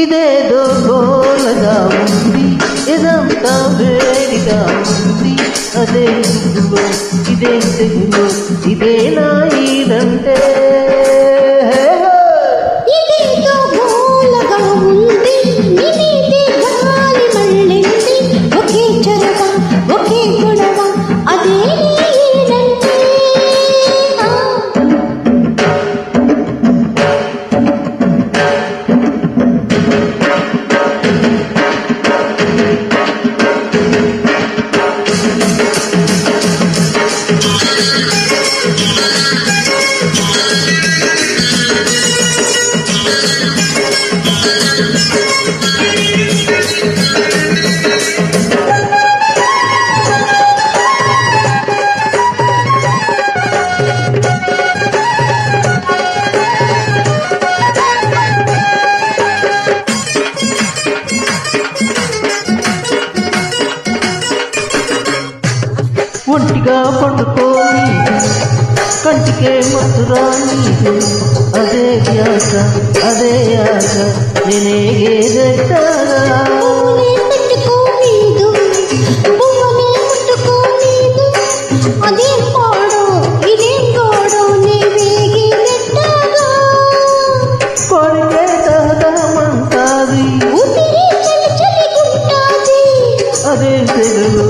ఇదేదో గోలగా ఉంది, ఇదంతా వేడిగా ఉంది. అదే ఇదిగో ఇదే తెగులో ఇదే నా ఈడంటే. ఇదేదో గోలగా ఉంది, ఇదే గాలి మళ్ళింది. ఒకే చొరవ ఒకే గొడవ అదే ఈడంటే. ఒంటిగా పండుకోని కంటికే మత్తురా నీదు. అదే ధ్యాస అదే ఆశ నేనేగేదెట్టాగా. కొరికే తహతహమంటాది, అదే తెగులు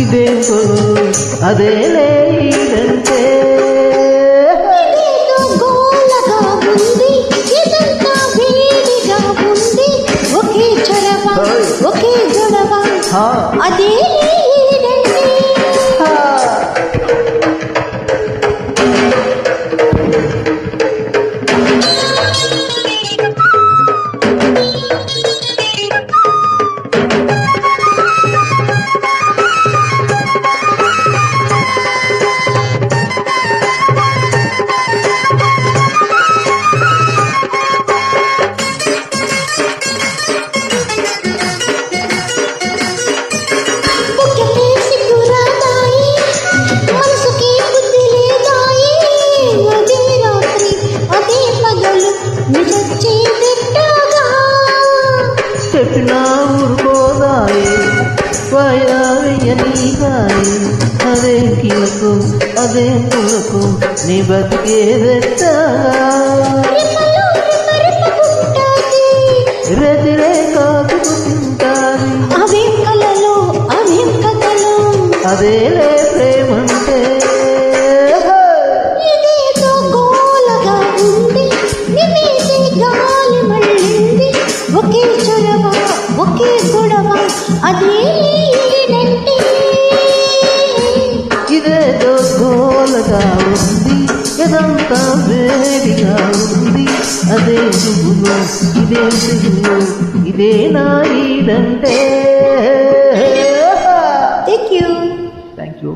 ఇదే పొగలు అదే లేదంటే. ఒకే చొరవ ఒకే గొడవ అదే చెప్పినా ఊరుకోదాయి వయాయనీకాయి. అదే కీలకు అదే ములకు నీ బతికేదెట్టాగా. రెదిరే కాకుతుంటాది అదేలే ప్రేమంటే. ఒకే చొరవ ఒకే గొడవ అదే ఈడంటే. ఇదేదో గోలగా ఉంది, ఇదంతా వేడిగా ఉంది. అదే నువ్వు ఇదే నువ్వు ఇదే నా ఈడంటే. Thank you. Thank you.